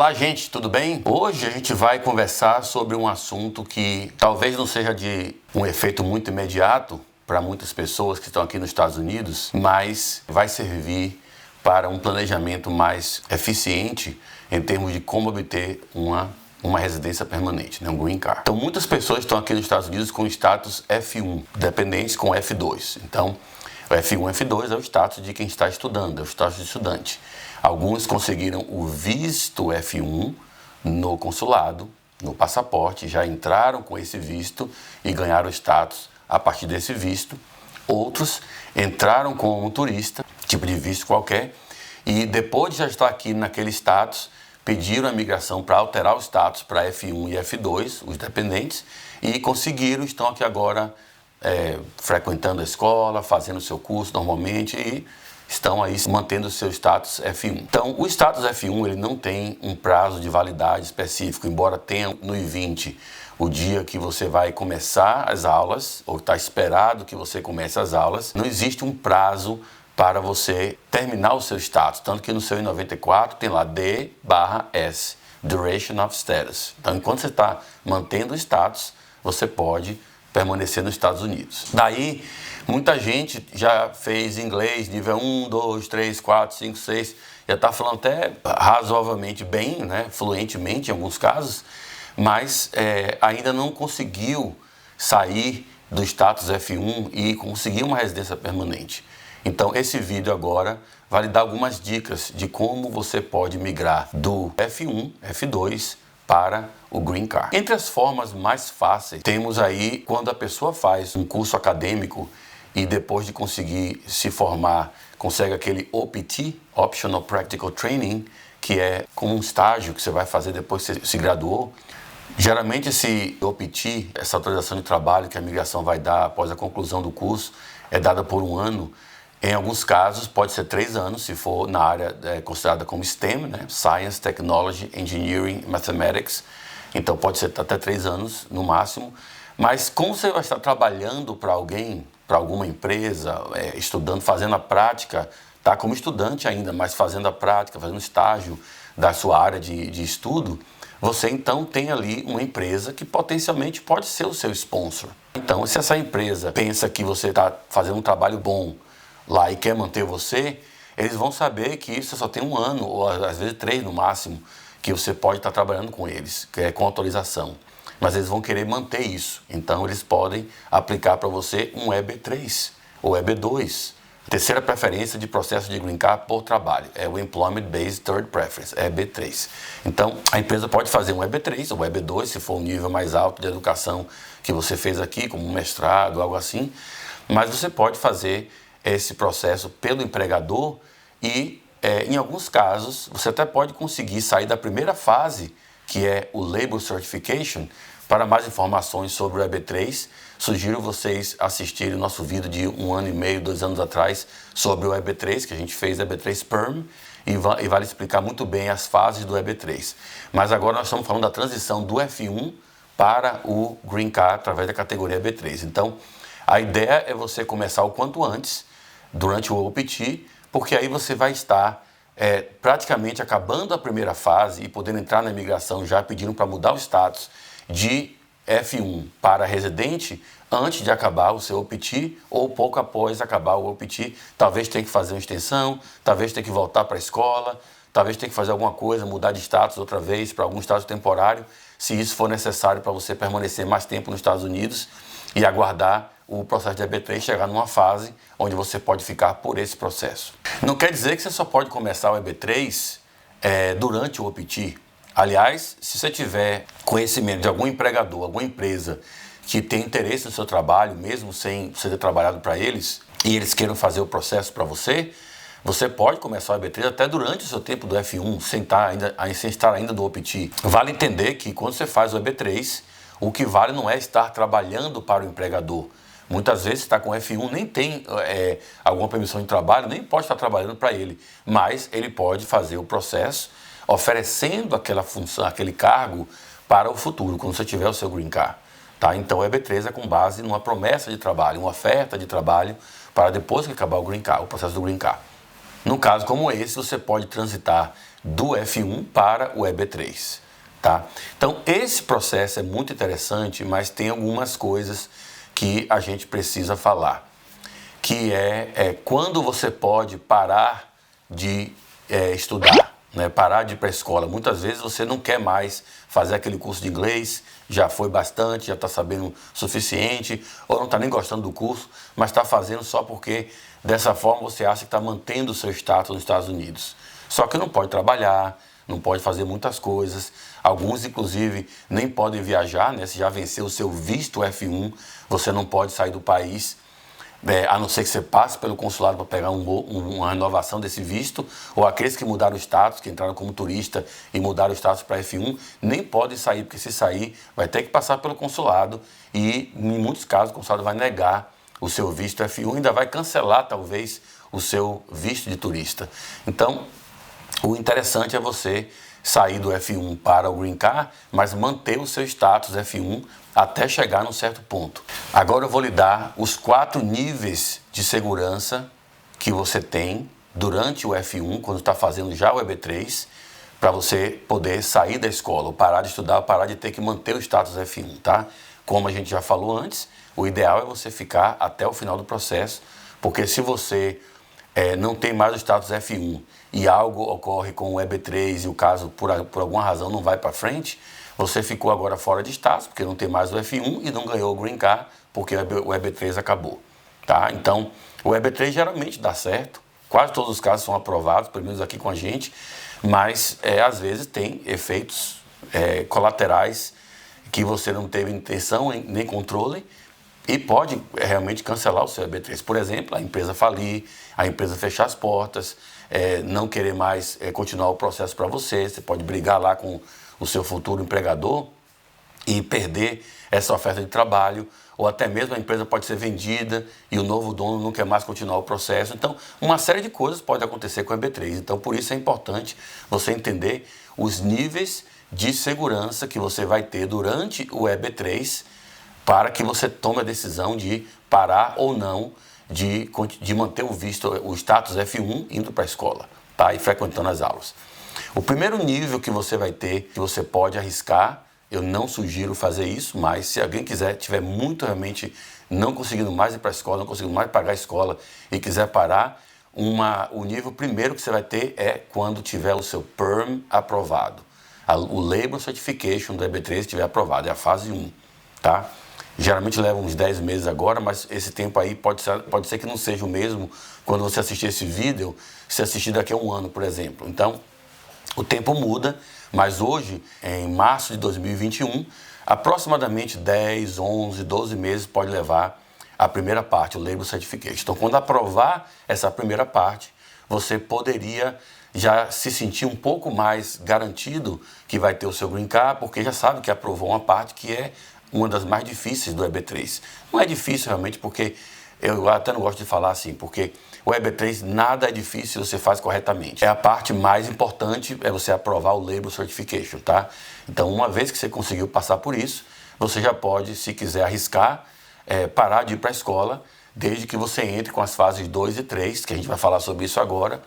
Olá, gente, tudo bem? Hoje a gente vai conversar sobre um assunto que talvez não seja de um efeito muito imediato para muitas pessoas que estão aqui nos Estados Unidos, mas vai servir para um planejamento mais eficiente em termos de como obter uma residência permanente, né? Um Green Card. Então, muitas pessoas estão aqui nos Estados Unidos com status F1, dependentes com F2. Então, o F1 e F2 é o status de quem está estudando, é o status de estudante. Alguns conseguiram o visto F1 no consulado, no passaporte, já entraram com esse visto e ganharam status a partir desse visto. Outros entraram como turista, tipo de visto qualquer, e depois de já estar aqui naquele status, pediram a imigração para alterar o status para F1 e F2, os dependentes, e conseguiram, estão aqui agora frequentando a escola, fazendo o seu curso normalmente e estão aí mantendo o seu status F1. Então, o status F1 ele não tem um prazo de validade específico, embora tenha no I-20 o dia que você vai começar as aulas, ou está esperado que você comece as aulas, não existe um prazo para você terminar o seu status, tanto que no seu I-94 tem lá D/S, Duration of Status. Então, enquanto você está mantendo o status, você pode permanecer nos Estados Unidos. Daí, muita gente já fez inglês, nível 1, 2, 3, 4, 5, 6, já está falando até razoavelmente bem, né, fluentemente em alguns casos, mas ainda não conseguiu sair do status F1 e conseguir uma residência permanente. Então, esse vídeo agora vai lhe dar algumas dicas de como você pode migrar do F1, F2, para o Green Card. Entre as formas mais fáceis, temos aí quando a pessoa faz um curso acadêmico e depois de conseguir se formar, consegue aquele OPT, Optional Practical Training, que é como um estágio que você vai fazer depois que você se graduou. Geralmente esse OPT, essa autorização de trabalho que a imigração vai dar após a conclusão do curso, é dada por um ano. Em alguns casos, pode ser 3 anos, se for na área considerada como STEM, né? Science, Technology, Engineering, Mathematics. Então, pode ser até 3 anos, no máximo. Mas como você vai estar trabalhando para alguém, para alguma empresa, estudando, fazendo a prática, tá como estudante ainda, mas fazendo a prática, fazendo estágio da sua área de estudo, você então tem ali uma empresa que potencialmente pode ser o seu sponsor. Então, se essa empresa pensa que você está fazendo um trabalho bom lá e quer manter você, eles vão saber que você só tem 1 ano, ou às vezes 3 no máximo, que você pode estar trabalhando com eles, que é com autorização. Mas eles vão querer manter isso. Então eles podem aplicar para você um EB3 ou EB2. Terceira preferência de processo de Green Card por trabalho é o Employment Based Third Preference, EB3. Então a empresa pode fazer um EB3 ou EB2, se for um nível mais alto de educação que você fez aqui, como um mestrado, algo assim. Mas você pode fazer esse processo pelo empregador e, em alguns casos, você até pode conseguir sair da primeira fase, que é o Labor Certification. Para mais informações sobre o EB3, sugiro vocês assistirem o nosso vídeo de 1 ano e meio, 2 anos atrás, sobre o EB3, que a gente fez EB3 Perm, e vai lhe explicar muito bem as fases do EB3. Mas agora nós estamos falando da transição do F1 para o Green Card através da categoria EB3. Então, a ideia é você começar o quanto antes, durante o OPT, porque aí você vai estar praticamente acabando a primeira fase e podendo entrar na imigração já pedindo para mudar o status de F1 para residente antes de acabar o seu OPT ou pouco após acabar o OPT. Talvez tenha que fazer uma extensão, talvez tenha que voltar para a escola, talvez tenha que fazer alguma coisa, mudar de status outra vez para algum status temporário, se isso for necessário para você permanecer mais tempo nos Estados Unidos e aguardar o processo de EB3 chegar numa fase onde você pode ficar por esse processo. Não quer dizer que você só pode começar o EB3 durante o OPT. Aliás, se você tiver conhecimento de algum empregador, alguma empresa que tem interesse no seu trabalho, mesmo sem você ter trabalhado para eles, e eles queiram fazer o processo para você, você pode começar o EB3 até durante o seu tempo do F1, sem estar ainda no OPT. Vale entender que quando você faz o EB3, o que vale não é estar trabalhando para o empregador. Muitas vezes está com F1, nem tem alguma permissão de trabalho, nem pode estar trabalhando para ele, mas ele pode fazer o processo oferecendo aquela função, aquele cargo para o futuro, quando você tiver o seu Green Card. Tá? Então o EB3 é com base numa promessa de trabalho, uma oferta de trabalho para depois que acabar o Green Card, o processo do Green Card. Num caso como esse, você pode transitar do F1 para o EB3, tá? Então, esse processo é muito interessante, mas tem algumas coisas que a gente precisa falar, que é quando você pode parar de estudar, né? Parar de ir para a escola. Muitas vezes você não quer mais fazer aquele curso de inglês, já foi bastante, já está sabendo o suficiente, ou não está nem gostando do curso, mas está fazendo só porque dessa forma você acha que está mantendo o seu status nos Estados Unidos. Só que não pode trabalhar, não pode fazer muitas coisas. Alguns, inclusive, nem podem viajar, né? Se já venceu o seu visto F1, você não pode sair do país, a não ser que você passe pelo consulado para pegar uma renovação desse visto, ou aqueles que mudaram o status, que entraram como turista e mudaram o status para F1, nem podem sair, porque se sair, vai ter que passar pelo consulado e, em muitos casos, o consulado vai negar o seu visto F1 e ainda vai cancelar, talvez, o seu visto de turista. Então, o interessante é você sair do F1 para o Green Card, mas manter o seu status F1 até chegar num certo ponto. Agora eu vou lhe dar os 4 níveis de segurança que você tem durante o F1, quando está fazendo já o EB3, para você poder sair da escola, ou parar de estudar, ou parar de ter que manter o status F1, tá? Como a gente já falou antes, o ideal é você ficar até o final do processo, porque se você não tem mais o status F1 e algo ocorre com o EB3 e o caso por alguma razão não vai para frente, você ficou agora fora de status, porque não tem mais o F1 e não ganhou o Green Card, porque o EB3 acabou, tá? Então, o EB3 geralmente dá certo, quase todos os casos são aprovados, pelo menos aqui com a gente, mas às vezes tem efeitos colaterais que você não teve intenção nem controle, e pode realmente cancelar o seu EB3. Por exemplo, a empresa falir, a empresa fechar as portas, não querer mais continuar o processo para você. Você pode brigar lá com o seu futuro empregador e perder essa oferta de trabalho, ou até mesmo a empresa pode ser vendida e o novo dono não quer mais continuar o processo. Então, uma série de coisas pode acontecer com o EB3. Então, por isso é importante você entender os níveis de segurança que você vai ter durante o EB3, para que você tome a decisão de parar ou não de manter o visto, o status F1 indo para a escola, tá? E frequentando as aulas. O primeiro nível que você vai ter, que você pode arriscar, eu não sugiro fazer isso, mas se alguém tiver muito realmente não conseguindo mais ir para a escola, não conseguindo mais pagar a escola e quiser parar, o nível primeiro que você vai ter é quando tiver o seu PERM aprovado. O Labor Certification do EB3 estiver aprovado, é a fase 1, tá? Geralmente leva uns 10 meses agora, mas esse tempo aí pode ser que não seja o mesmo quando você assistir esse vídeo, se assistir daqui a um ano, por exemplo. Então, o tempo muda, mas hoje, em março de 2021, aproximadamente 10, 11, 12 meses pode levar a primeira parte, o Labor Certification. Então, quando aprovar essa primeira parte, você poderia já se sentir um pouco mais garantido que vai ter o seu Green Card, porque já sabe que aprovou uma parte que é uma das mais difíceis do EB3. Não é difícil realmente, porque eu até não gosto de falar assim, porque o EB3 nada é difícil se você faz corretamente. A parte mais importante é você aprovar o Labor Certification, tá? Então, uma vez que você conseguiu passar por isso, você já pode, se quiser arriscar, parar de ir para a escola, desde que você entre com as fases 2 e 3, que a gente vai falar sobre isso agora,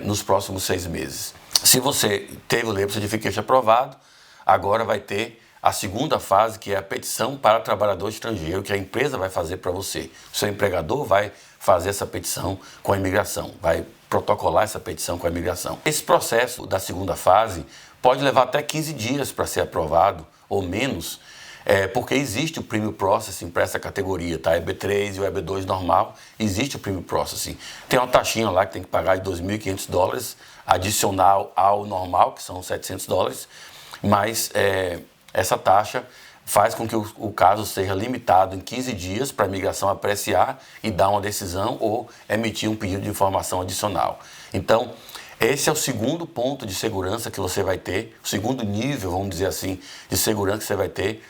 nos próximos 6 meses. Se você teve o Labor Certification aprovado, agora vai ter a segunda fase, que é a petição para trabalhador estrangeiro, que a empresa vai fazer para você. O seu empregador vai fazer essa petição com a imigração, vai protocolar essa petição com a imigração. Esse processo da segunda fase pode levar até 15 dias para ser aprovado, ou menos, porque existe o Premium Processing para essa categoria, tá? EB3 e o EB2 normal, existe o Premium Processing. Tem uma taxinha lá que tem que pagar de $2.500, adicional ao normal, que são $700, mas essa taxa faz com que o caso seja limitado em 15 dias para a imigração apreciar e dar uma decisão ou emitir um pedido de informação adicional. Então, esse é o segundo ponto de segurança que você vai ter, o segundo nível, vamos dizer assim, de segurança que você vai ter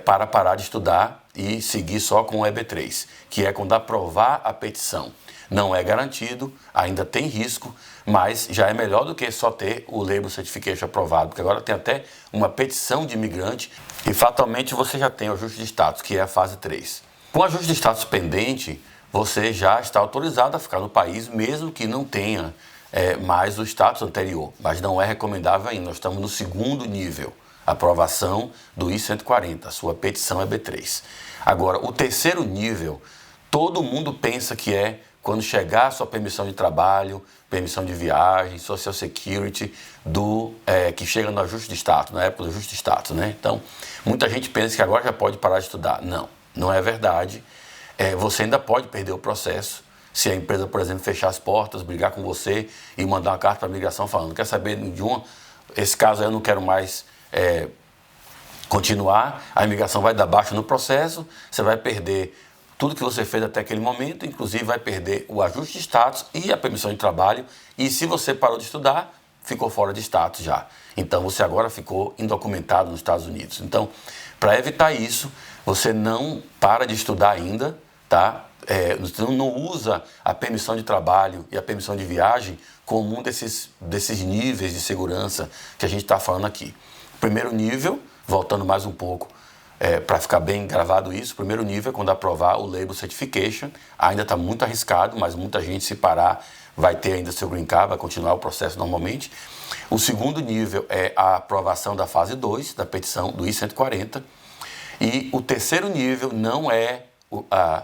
para parar de estudar e seguir só com o EB3, que é quando aprovar a petição. Não é garantido, ainda tem risco, mas já é melhor do que só ter o Labor Certification aprovado, porque agora tem até uma petição de imigrante e fatalmente você já tem o ajuste de status, que é a fase 3. Com o ajuste de status pendente, você já está autorizado a ficar no país, mesmo que não tenha mais o status anterior, mas não é recomendável ainda. Nós estamos no segundo nível, aprovação do I-140, a sua petição é B3. Agora, o terceiro nível, todo mundo pensa que é quando chegar a sua permissão de trabalho, permissão de viagem, Social Security, que chega no ajuste de status, na época do ajuste de status, né? Então, muita gente pensa que agora já pode parar de estudar. Não, não é verdade. Você ainda pode perder o processo. Se a empresa, por exemplo, fechar as portas, brigar com você e mandar uma carta para a migração falando, quer saber de esse caso aí eu não quero mais continuar, a imigração vai dar baixa no processo, você vai perder tudo que você fez até aquele momento, inclusive vai perder o ajuste de status e a permissão de trabalho, e se você parou de estudar, ficou fora de status já. Então você agora ficou indocumentado nos Estados Unidos. Então, para evitar isso, você não para de estudar ainda, tá? Você não usa a permissão de trabalho e a permissão de viagem como um desses níveis de segurança que a gente está falando aqui. Primeiro nível, voltando mais um pouco, para ficar bem gravado isso, o primeiro nível é quando aprovar o Label Certification, ainda está muito arriscado, mas muita gente, se parar, vai ter ainda seu Green Card, vai continuar o processo normalmente. O segundo nível é a aprovação da fase 2, da petição do I-140, e o terceiro nível não é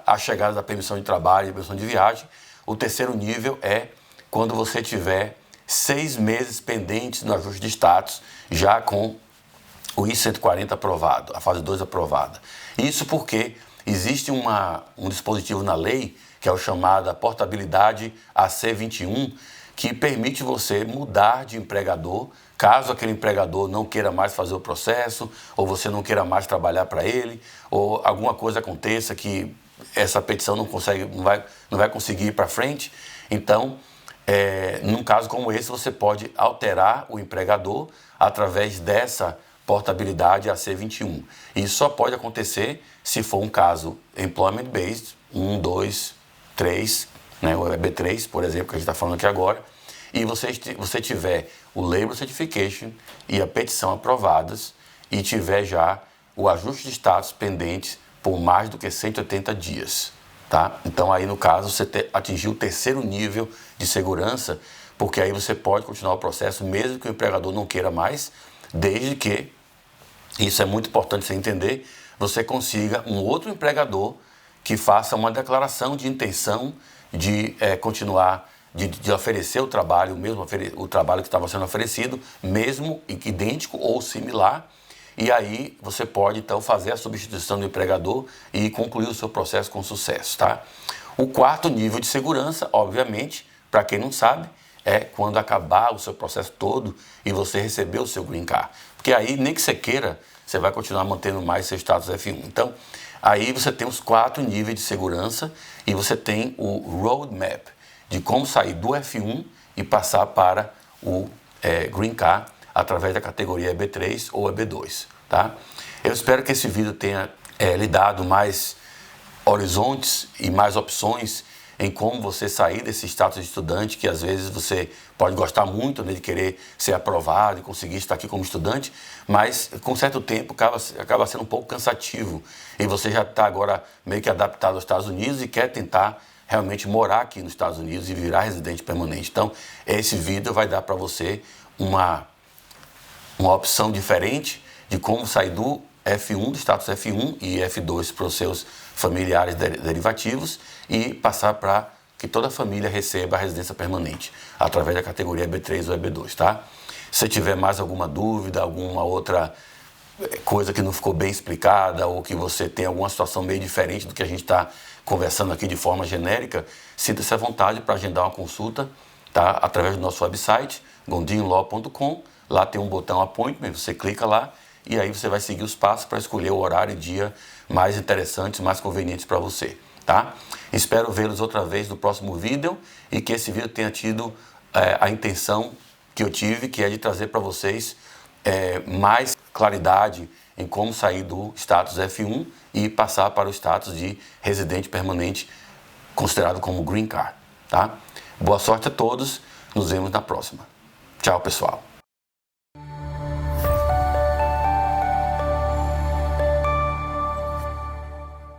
a chegada da permissão de trabalho e permissão de viagem. O terceiro nível é quando você tiver 6 meses pendentes no ajuste de status, já com o I-140 aprovado, a fase 2 aprovada. Isso porque existe um dispositivo na lei, que é o chamado portabilidade AC-21, que permite você mudar de empregador, caso aquele empregador não queira mais fazer o processo, ou você não queira mais trabalhar para ele, ou alguma coisa aconteça que essa petição não vai conseguir ir para frente. Então, num caso como esse, você pode alterar o empregador através dessa portabilidade AC-21. Isso só pode acontecer se for um caso employment-based, 1, 2, 3, né, o EB3, por exemplo, que a gente está falando aqui agora, e você tiver o Label Certification e a petição aprovadas e tiver já o ajuste de status pendente por mais do que 180 dias. Tá? Então, aí no caso, você atingiu o terceiro nível de segurança, porque aí você pode continuar o processo, mesmo que o empregador não queira mais, desde que, isso é muito importante você entender, você consiga um outro empregador que faça uma declaração de intenção de continuar, de oferecer o trabalho, o trabalho que estava sendo oferecido, mesmo idêntico ou similar, e aí você pode então fazer a substituição do empregador e concluir o seu processo com sucesso, tá? O quarto nível de segurança, obviamente, para quem não sabe, é quando acabar o seu processo todo e você receber o seu Green Card. Porque aí, nem que você queira, você vai continuar mantendo mais seu status F1. Então, aí você tem os 4 níveis de segurança e você tem o roadmap de como sair do F1 e passar para o Green Card através da categoria EB3 ou EB2, tá? Eu espero que esse vídeo tenha lhe dado mais horizontes e mais opções em como você sair desse status de estudante, que às vezes você pode gostar muito, né, de querer ser aprovado e conseguir estar aqui como estudante, mas com certo tempo acaba sendo um pouco cansativo e você já está agora meio que adaptado aos Estados Unidos e quer tentar realmente morar aqui nos Estados Unidos e virar residente permanente. Então, esse vídeo vai dar para você uma opção diferente de como sair do F1, do status F1 e F2 para os seus familiares derivativos e passar para que toda a família receba a residência permanente através da categoria EB3 ou EB2, tá? Se tiver mais alguma dúvida, alguma outra coisa que não ficou bem explicada ou que você tem alguma situação meio diferente do que a gente está conversando aqui de forma genérica, sinta-se à vontade para agendar uma consulta, tá? Através do nosso website, gondinlaw.com. Lá tem um botão Appointment, você clica lá e aí você vai seguir os passos para escolher o horário e dia mais interessantes, mais convenientes para você, tá? Espero vê-los outra vez no próximo vídeo e que esse vídeo tenha tido a intenção que eu tive, que é de trazer para vocês mais claridade em como sair do status F1 e passar para o status de residente permanente, considerado como Green Card, tá? Boa sorte a todos, nos vemos na próxima. Tchau, pessoal.